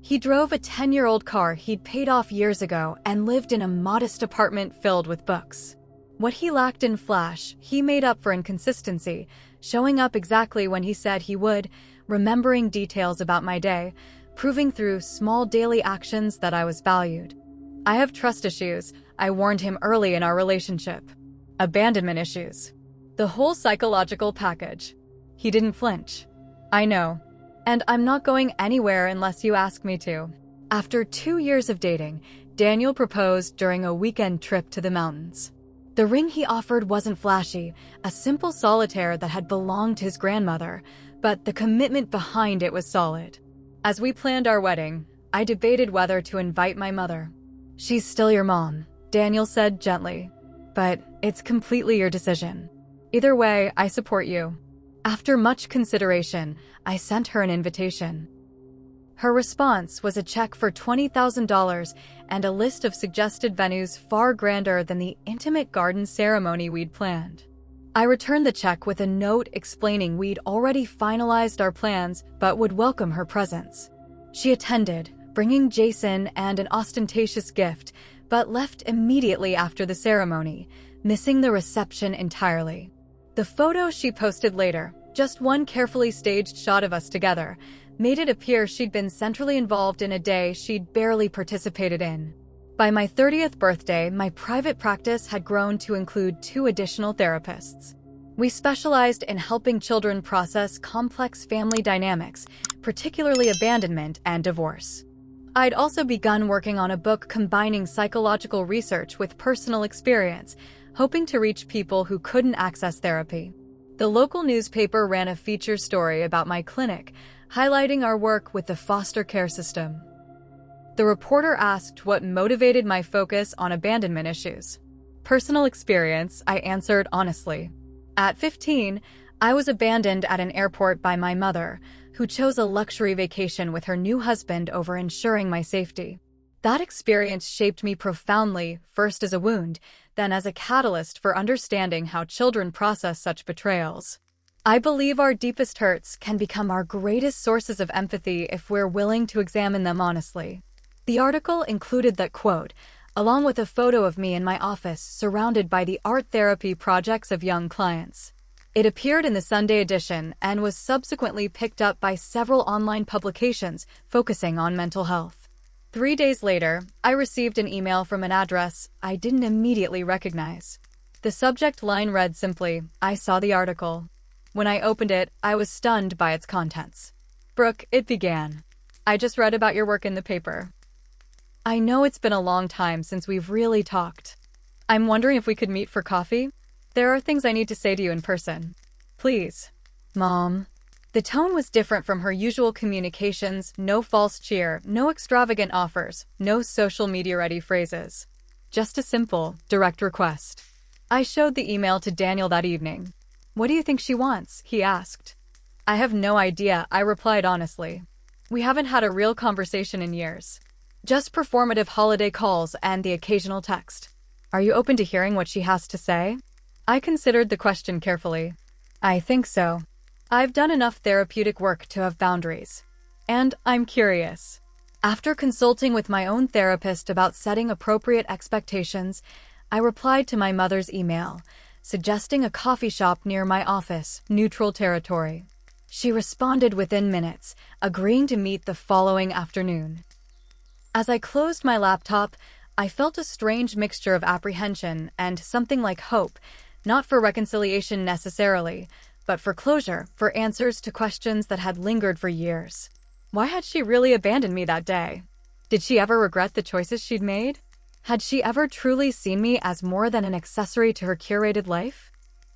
He drove a 10-year-old car he'd paid off years ago and lived in a modest apartment filled with books. What he lacked in flash, he made up for in consistency, showing up exactly when he said he would, remembering details about my day, proving through small daily actions that I was valued. I have trust issues, I warned him early in our relationship. Abandonment issues. The whole psychological package. He didn't flinch. I know. And I'm not going anywhere unless you ask me to. After 2 years of dating, Daniel proposed during a weekend trip to the mountains. The ring he offered wasn't flashy, a simple solitaire that had belonged to his grandmother, but the commitment behind it was solid. As we planned our wedding, I debated whether to invite my mother. "She's still your mom," Daniel said gently. "But it's completely your decision. Either way, I support you." After much consideration, I sent her an invitation. Her response was a check for $20,000 and a list of suggested venues far grander than the intimate garden ceremony we'd planned. I returned the check with a note explaining we'd already finalized our plans but would welcome her presence. She attended, bringing Jason and an ostentatious gift, but left immediately after the ceremony, missing the reception entirely. The photo she posted later, just one carefully staged shot of us together, made it appear she'd been centrally involved in a day she'd barely participated in. By my 30th birthday, my private practice had grown to include 2 additional therapists. We specialized in helping children process complex family dynamics, particularly abandonment and divorce. I'd also begun working on a book combining psychological research with personal experience, hoping to reach people who couldn't access therapy. The local newspaper ran a feature story about my clinic, highlighting our work with the foster care system. The reporter asked what motivated my focus on abandonment issues. Personal experience, I answered honestly. At 15, I was abandoned at an airport by my mother, who chose a luxury vacation with her new husband over ensuring my safety. That experience shaped me profoundly, first as a wound, then as a catalyst for understanding how children process such betrayals. I believe our deepest hurts can become our greatest sources of empathy if we're willing to examine them honestly. The article included that quote, along with a photo of me in my office surrounded by the art therapy projects of young clients. It appeared in the Sunday edition and was subsequently picked up by several online publications focusing on mental health. 3 days later, I received an email from an address I didn't immediately recognize. The subject line read simply, "I saw the article." When I opened it, I was stunned by its contents. "Brooke," it began, "I just read about your work in the paper. I know it's been a long time since we've really talked. I'm wondering if we could meet for coffee? There are things I need to say to you in person. Please." Mom. The tone was different from her usual communications, no false cheer, no extravagant offers, no social media-ready phrases. Just a simple, direct request. I showed the email to Daniel that evening. "What do you think she wants?" he asked. "I have no idea," I replied honestly. "We haven't had a real conversation in years. Just performative holiday calls and the occasional text. Are you open to hearing what she has to say?" I considered the question carefully. "I think so. I've done enough therapeutic work to have boundaries. And I'm curious." After consulting with my own therapist about setting appropriate expectations, I replied to my mother's email, suggesting a coffee shop near my office, neutral territory. She responded within minutes, agreeing to meet the following afternoon. As I closed my laptop, I felt a strange mixture of apprehension and something like hope, not for reconciliation necessarily, but for closure, for answers to questions that had lingered for years. Why had she really abandoned me that day? Did she ever regret the choices she'd made? Had she ever truly seen me as more than an accessory to her curated life?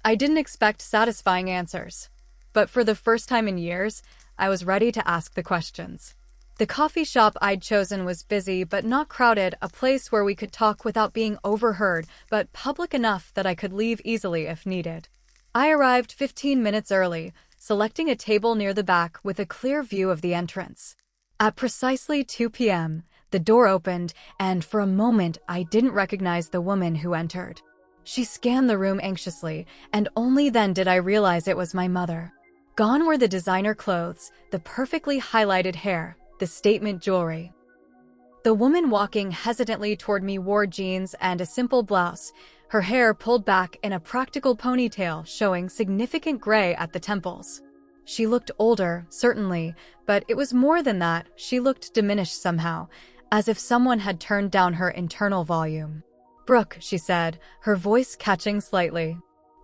I didn't expect satisfying answers, but for the first time in years, I was ready to ask the questions. The coffee shop I'd chosen was busy but not crowded, a place where we could talk without being overheard, but public enough that I could leave easily if needed. I arrived 15 minutes early, selecting a table near the back with a clear view of the entrance. At precisely 2 p.m., the door opened, and for a moment I didn't recognize the woman who entered. She scanned the room anxiously, and only then did I realize it was my mother. Gone were the designer clothes, the perfectly highlighted hair, the statement jewelry. The woman walking hesitantly toward me wore jeans and a simple blouse, her hair pulled back in a practical ponytail showing significant gray at the temples. She looked older, certainly, but it was more than that. She looked diminished somehow, as if someone had turned down her internal volume. "Brooke," she said, her voice catching slightly.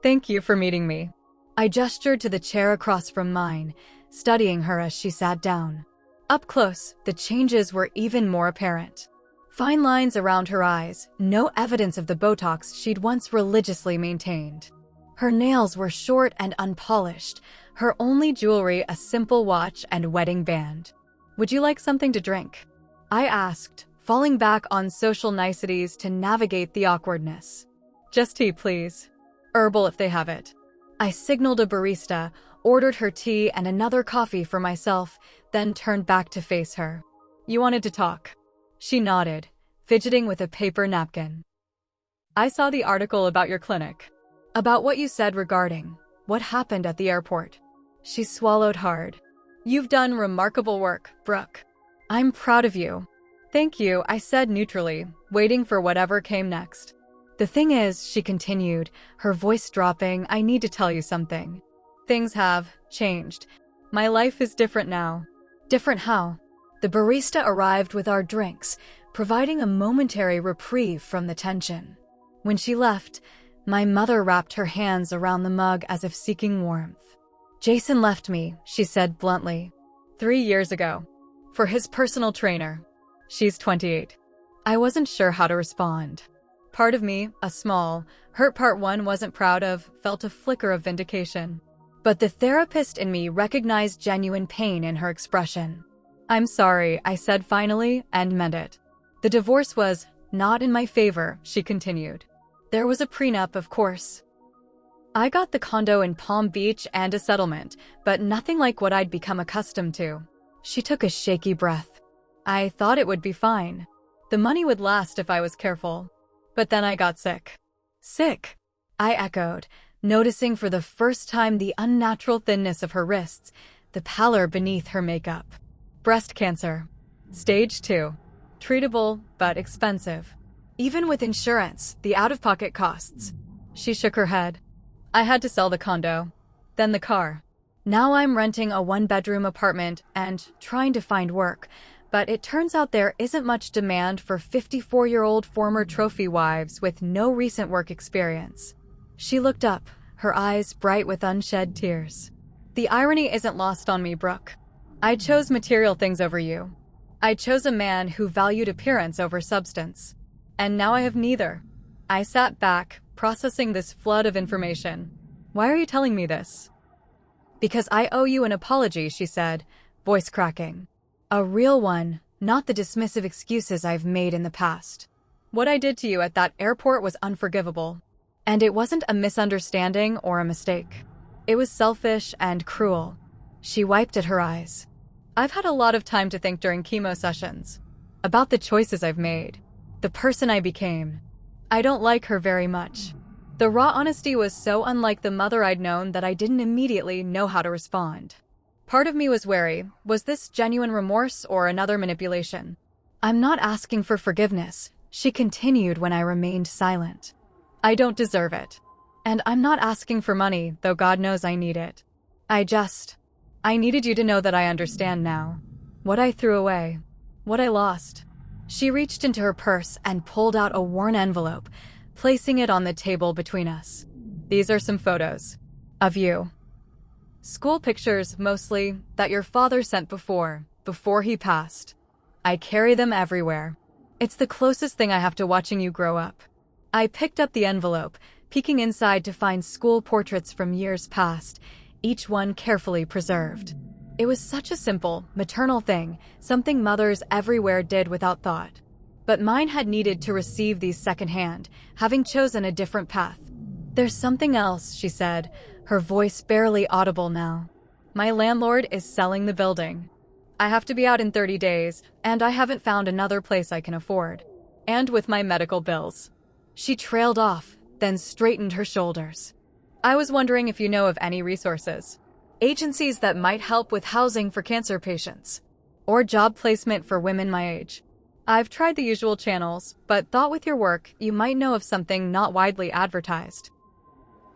"Thank you for meeting me." I gestured to the chair across from mine, studying her as she sat down. Up close, the changes were even more apparent. Fine lines around her eyes, no evidence of the Botox she'd once religiously maintained. Her nails were short and unpolished, her only jewelry a simple watch and wedding band. "Would you like something to drink?" I asked, falling back on social niceties to navigate the awkwardness. "Just tea, please. Herbal if they have it." I signaled a barista, ordered her tea and another coffee for myself, then turned back to face her. "You wanted to talk?" She nodded, fidgeting with a paper napkin. "I saw the article about your clinic. About what you said regarding what happened at the airport." She swallowed hard. "You've done remarkable work, Brooke. I'm proud of you." "Thank you," I said neutrally, waiting for whatever came next. "The thing is," she continued, her voice dropping, "I need to tell you something. Things have changed. My life is different now." "Different how?" The barista arrived with our drinks, providing a momentary reprieve from the tension. When she left, my mother wrapped her hands around the mug as if seeking warmth. "Jason left me," she said bluntly. 3 years ago. For his personal trainer. She's 28. I wasn't sure how to respond. Part of me, a small, hurt part one wasn't proud of, felt a flicker of vindication. But the therapist in me recognized genuine pain in her expression. I'm sorry, I said finally, and meant it. The divorce was not in my favor, she continued. There was a prenup, of course. I got the condo in Palm Beach and a settlement, but nothing like what I'd become accustomed to. She took a shaky breath. I thought it would be fine. The money would last if I was careful. But then I got sick. Sick? I echoed, noticing for the first time the unnatural thinness of her wrists, the pallor beneath her makeup. Breast cancer. Stage 2. Treatable, but expensive. Even with insurance, the out-of-pocket costs. She shook her head. I had to sell the condo. Then the car. Now I'm renting a one-bedroom apartment and trying to find work, but it turns out there isn't much demand for 54-year-old former trophy wives with no recent work experience. She looked up, her eyes bright with unshed tears. The irony isn't lost on me, Brooke. I chose material things over you. I chose a man who valued appearance over substance. And now I have neither. I sat back, processing this flood of information. Why are you telling me this? Because I owe you an apology, she said, voice cracking. A real one, not the dismissive excuses I've made in the past. What I did to you at that airport was unforgivable. And it wasn't a misunderstanding or a mistake. It was selfish and cruel. She wiped at her eyes. I've had a lot of time to think during chemo sessions. About the choices I've made. The person I became. I don't like her very much. The raw honesty was so unlike the mother I'd known that I didn't immediately know how to respond. Part of me was wary. Was this genuine remorse or another manipulation? I'm not asking for forgiveness, she continued when I remained silent. I don't deserve it. And I'm not asking for money, though God knows I need it. I needed you to know that I understand now. What I threw away. What I lost. She reached into her purse and pulled out a worn envelope, placing it on the table between us. These are some photos. Of you. School pictures, mostly, that your father sent before he passed. I carry them everywhere. It's the closest thing I have to watching you grow up. I picked up the envelope, peeking inside to find school portraits from years past, each one carefully preserved. It was such a simple, maternal thing, something mothers everywhere did without thought. But mine had needed to receive these secondhand, having chosen a different path. There's something else, she said, her voice barely audible now. My landlord is selling the building. I have to be out in 30 days, and I haven't found another place I can afford. And with my medical bills. She trailed off, then straightened her shoulders. I was wondering if you know of any resources. Agencies that might help with housing for cancer patients. Or job placement for women my age. I've tried the usual channels, but thought with your work, you might know of something not widely advertised.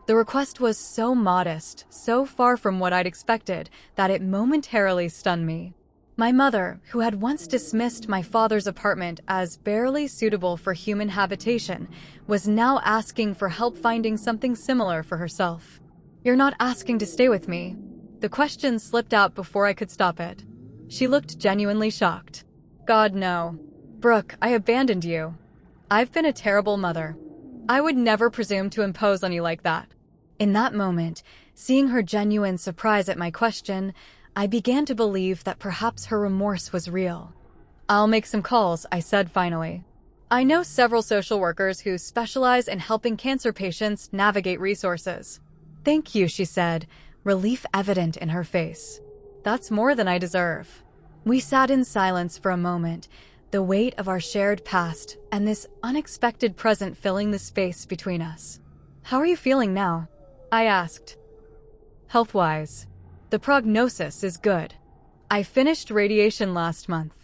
The request was so modest, so far from what I'd expected, that it momentarily stunned me. My mother, who had once dismissed my father's apartment as barely suitable for human habitation, was now asking for help finding something similar for herself. You're not asking to stay with me. The question slipped out before I could stop it. She looked genuinely shocked. God, no. Brooke, I abandoned you. I've been a terrible mother. I would never presume to impose on you like that. In that moment, seeing her genuine surprise at my question, I began to believe that perhaps her remorse was real. I'll make some calls, I said finally. I know several social workers who specialize in helping cancer patients navigate resources. Thank you, she said, relief evident in her face. That's more than I deserve. We sat in silence for a moment, the weight of our shared past and this unexpected present filling the space between us. How are you feeling now? I asked. Health-wise. The prognosis is good. I finished radiation last month.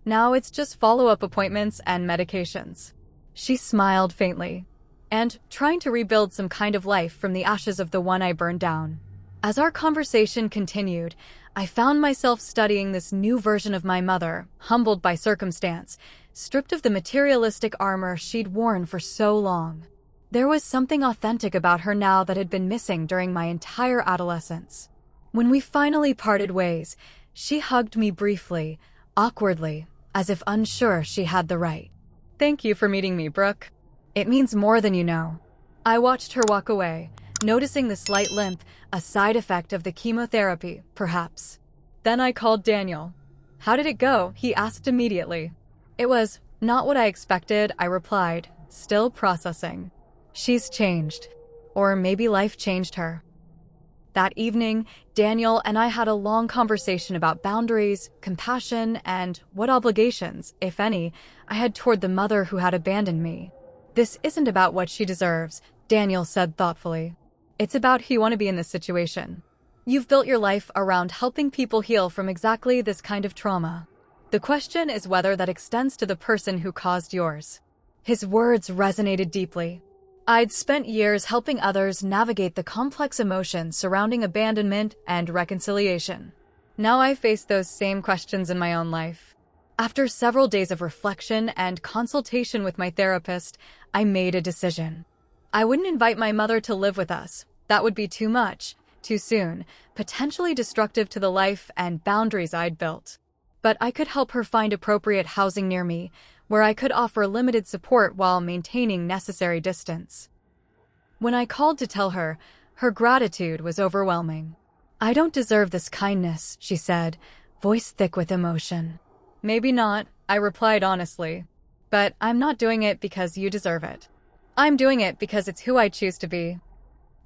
Now it's just follow-up appointments and medications. She smiled faintly. And trying to rebuild some kind of life from the ashes of the one I burned down. As our conversation continued, I found myself studying this new version of my mother, humbled by circumstance, stripped of the materialistic armor she'd worn for so long. There was something authentic about her now that had been missing during my entire adolescence. When we finally parted ways, She hugged me briefly, awkwardly, as if unsure she had the right. "Thank you for meeting me, Brooke. It means more than you know." I watched her walk away, noticing the slight limp, a side effect of the chemotherapy, perhaps. Then I called Daniel. "How did it go?" he asked immediately. "It was not what I expected," I replied, still processing. "She's changed. Or maybe life changed her." That evening, Daniel and I had a long conversation about boundaries, compassion, and what obligations, if any, I had toward the mother who had abandoned me. "This isn't about what she deserves," Daniel said thoughtfully. "It's about who you want to be in this situation. You've built your life around helping people heal from exactly this kind of trauma. The question is whether that extends to the person who caused yours." His words resonated deeply. I'd spent years helping others navigate the complex emotions surrounding abandonment and reconciliation. Now I face those same questions in my own life. After several days of reflection and consultation with my therapist, I made a decision. I wouldn't invite my mother to live with us. That would be too much, too soon, potentially destructive to the life and boundaries I'd built. But I could help her find appropriate housing near me, where I could offer limited support while maintaining necessary distance. When I called to tell her, her gratitude was overwhelming. "I don't deserve this kindness," she said, voice thick with emotion. "Maybe not," I replied honestly. "But I'm not doing it because you deserve it. I'm doing it because it's who I choose to be."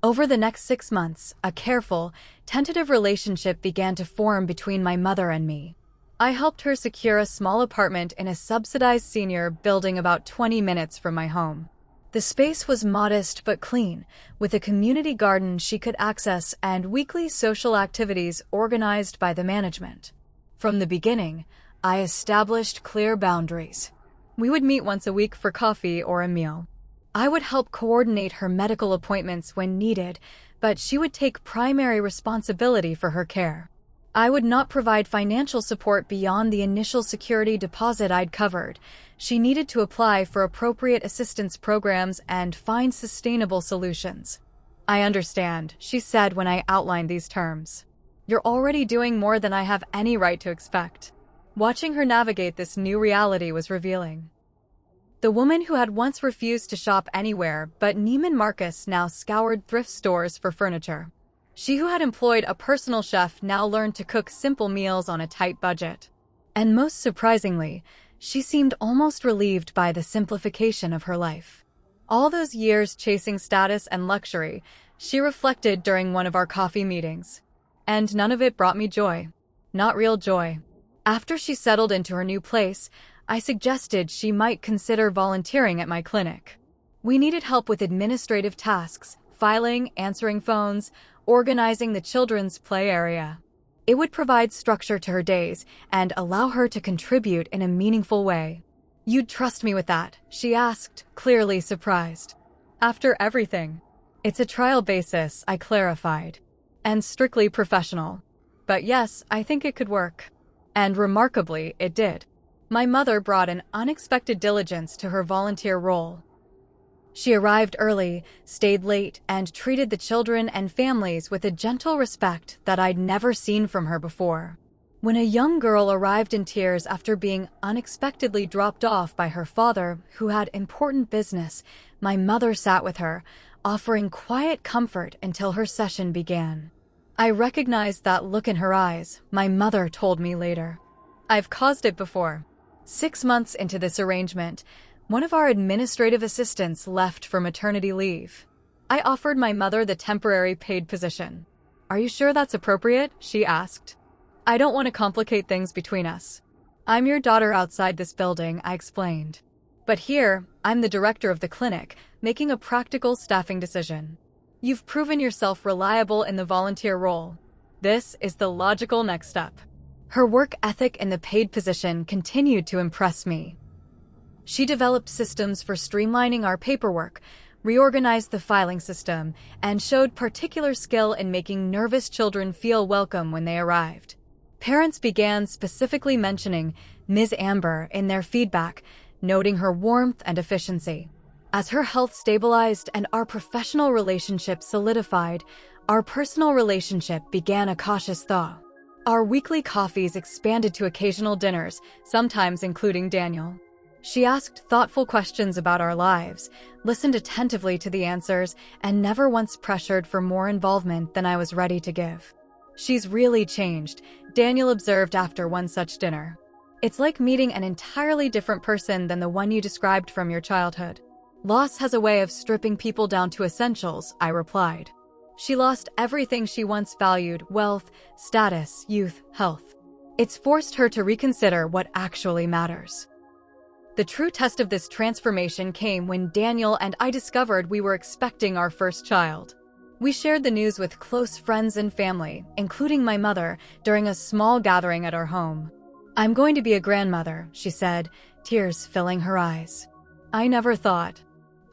Over the next 6 months, a careful, tentative relationship began to form between my mother and me. I helped her secure a small apartment in a subsidized senior building about 20 minutes from my home. The space was modest but clean, with a community garden she could access and weekly social activities organized by the management. From the beginning, I established clear boundaries. We would meet once a week for coffee or a meal. I would help coordinate her medical appointments when needed, but she would take primary responsibility for her care. I would not provide financial support beyond the initial security deposit I'd covered. She needed to apply for appropriate assistance programs and find sustainable solutions. "I understand," she said when I outlined these terms. "You're already doing more than I have any right to expect." Watching her navigate this new reality was revealing. The woman who had once refused to shop anywhere but Neiman Marcus now scoured thrift stores for furniture. She who had employed a personal chef now learned to cook simple meals on a tight budget. And most surprisingly, she seemed almost relieved by the simplification of her life. All those years chasing status and luxury, she reflected during one of our coffee meetings. And none of it brought me joy. Not real joy. After she settled into her new place, I suggested she might consider volunteering at my clinic. We needed help with administrative tasks, filing, answering phones, organizing the children's play area. It would provide structure to her days and allow her to contribute in a meaningful way. "You'd trust me with that?" she asked, clearly surprised. "After everything." "It's a trial basis," I clarified. "And strictly professional. But yes, I think it could work." And remarkably, it did. My mother brought an unexpected diligence to her volunteer role. She arrived early, stayed late, and treated the children and families with a gentle respect that I'd never seen from her before. When a young girl arrived in tears after being unexpectedly dropped off by her father, who had important business, my mother sat with her, offering quiet comfort until her session began. I recognized that look in her eyes, my mother told me later. "I've caused it before." 6 months into this arrangement, one of our administrative assistants left for maternity leave. I offered my mother the temporary paid position. "Are you sure that's appropriate?" she asked. "I don't want to complicate things between us. I'm your daughter outside this building," I explained. "But here, I'm the director of the clinic, making a practical staffing decision. You've proven yourself reliable in the volunteer role. This is the logical next step." Her work ethic in the paid position continued to impress me. She developed systems for streamlining our paperwork, reorganized the filing system, and showed particular skill in making nervous children feel welcome when they arrived. Parents began specifically mentioning Ms. Amber in their feedback, noting her warmth and efficiency. As her health stabilized and our professional relationship solidified, our personal relationship began a cautious thaw. Our weekly coffees expanded to occasional dinners, sometimes including Daniel. She asked thoughtful questions about our lives, listened attentively to the answers, and never once pressured for more involvement than I was ready to give. "She's really changed," Daniel observed after one such dinner. "It's like meeting an entirely different person than the one you described from your childhood." "Loss has a way of stripping people down to essentials," I replied. "She lost everything she once valued: wealth, status, youth, health. It's forced her to reconsider what actually matters." The true test of this transformation came when Daniel and I discovered we were expecting our first child. We shared the news with close friends and family, including my mother, during a small gathering at our home. "I'm going to be a grandmother," she said, tears filling her eyes. I never thought.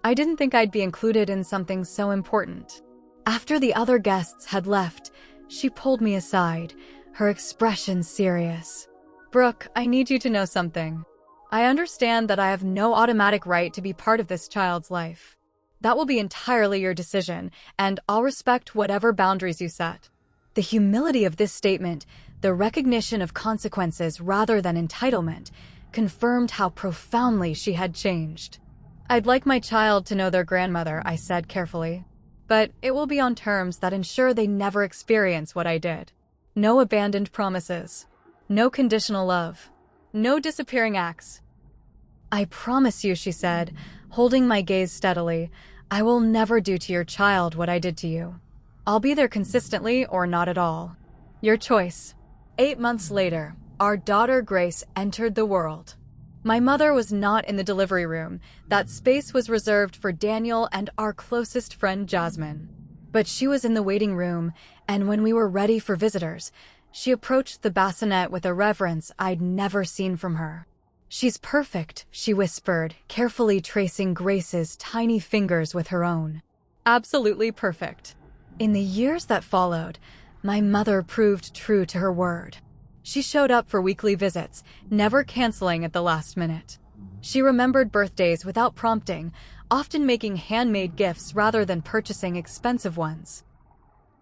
I didn't think I'd be included in something so important. After the other guests had left, she pulled me aside, her expression serious. "Brooke, I need you to know something. I understand that I have no automatic right to be part of this child's life. That will be entirely your decision, and I'll respect whatever boundaries you set." The humility of this statement, the recognition of consequences rather than entitlement, confirmed how profoundly she had changed. "I'd like my child to know their grandmother," I said carefully. "But it will be on terms that ensure they never experience what I did. No abandoned promises. No conditional love. No disappearing acts." "I promise you," she said, holding my gaze steadily, "I will never do to your child what I did to you. I'll be there consistently or not at all. Your choice." 8 months later, our daughter Grace entered the world. My mother was not in the delivery room. That space was reserved for Daniel and our closest friend Jasmine. But she was in the waiting room, and when we were ready for visitors, she approached the bassinet with a reverence I'd never seen from her. "She's perfect," she whispered, carefully tracing Grace's tiny fingers with her own. "Absolutely perfect." In the years that followed, my mother proved true to her word. She showed up for weekly visits, never canceling at the last minute. She remembered birthdays without prompting, often making handmade gifts rather than purchasing expensive ones.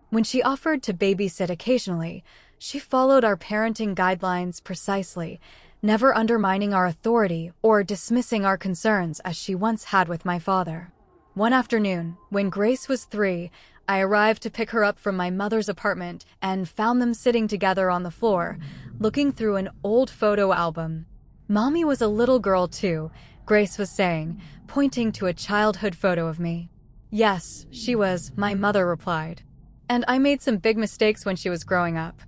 When she offered to babysit occasionally, she followed our parenting guidelines precisely, never undermining our authority or dismissing our concerns as she once had with my father. One afternoon, when Grace was 3, I arrived to pick her up from my mother's apartment and found them sitting together on the floor, looking through an old photo album. "Mommy was a little girl too," Grace was saying, pointing to a childhood photo of me. "Yes, she was," my mother replied. "And I made some big mistakes when she was growing up.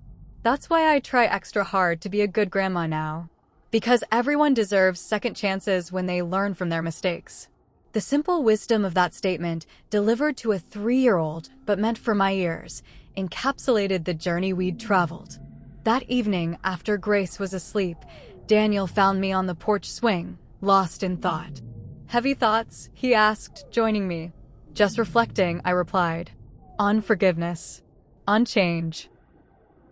That's why I try extra hard to be a good grandma now. Because everyone deserves second chances when they learn from their mistakes." The simple wisdom of that statement, delivered to a 3-year-old but meant for my ears, encapsulated the journey we'd traveled. That evening, after Grace was asleep, Daniel found me on the porch swing, lost in thought. "Heavy thoughts?" he asked, joining me. "Just reflecting," I replied. "On forgiveness. On change.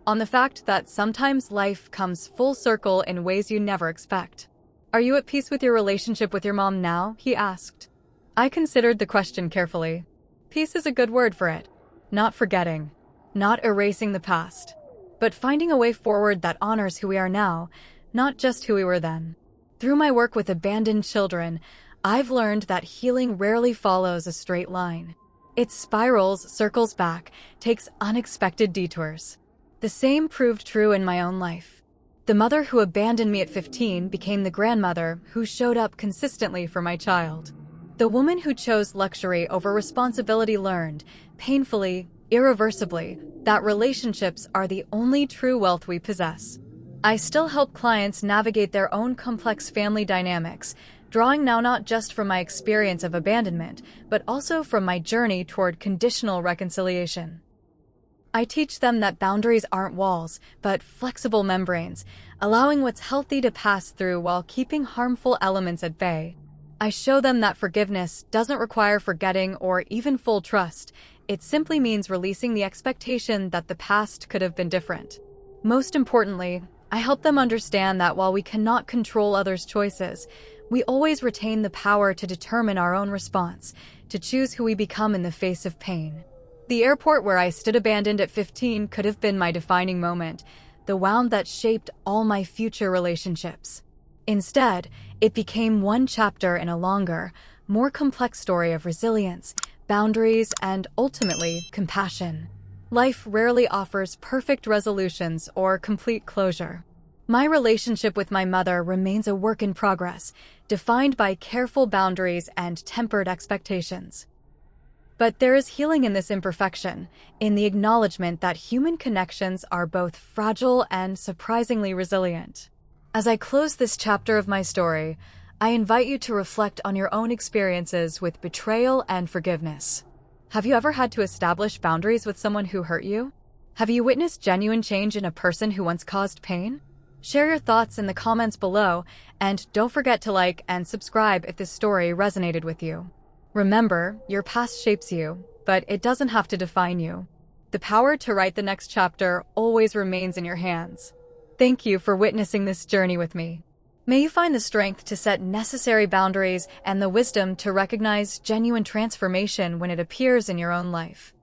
On the fact that sometimes life comes full circle in ways you never expect." "Are you at peace with your relationship with your mom now?" he asked. I considered the question carefully. Peace is a good word for it. Not forgetting. Not erasing the past. But finding a way forward that honors who we are now, not just who we were then. Through my work with abandoned children, I've learned that healing rarely follows a straight line. It spirals, circles back, takes unexpected detours. The same proved true in my own life. The mother who abandoned me at 15 became the grandmother who showed up consistently for my child. The woman who chose luxury over responsibility learned, painfully, irreversibly, that relationships are the only true wealth we possess. I still help clients navigate their own complex family dynamics, drawing now not just from my experience of abandonment, but also from my journey toward conditional reconciliation. I teach them that boundaries aren't walls, but flexible membranes, allowing what's healthy to pass through while keeping harmful elements at bay. I show them that forgiveness doesn't require forgetting or even full trust. It simply means releasing the expectation that the past could have been different. Most importantly, I help them understand that while we cannot control others' choices, we always retain the power to determine our own response, to choose who we become in the face of pain. The airport where I stood abandoned at 15 could have been my defining moment, the wound that shaped all my future relationships. Instead, it became one chapter in a longer, more complex story of resilience, boundaries, and ultimately, compassion. Life rarely offers perfect resolutions or complete closure. My relationship with my mother remains a work in progress, defined by careful boundaries and tempered expectations. But there is healing in this imperfection, in the acknowledgement that human connections are both fragile and surprisingly resilient. As I close this chapter of my story, I invite you to reflect on your own experiences with betrayal and forgiveness. Have you ever had to establish boundaries with someone who hurt you? Have you witnessed genuine change in a person who once caused pain? Share your thoughts in the comments below, and don't forget to like and subscribe if this story resonated with you. Remember, your past shapes you, but it doesn't have to define you. The power to write the next chapter always remains in your hands. Thank you for witnessing this journey with me. May you find the strength to set necessary boundaries and the wisdom to recognize genuine transformation when it appears in your own life.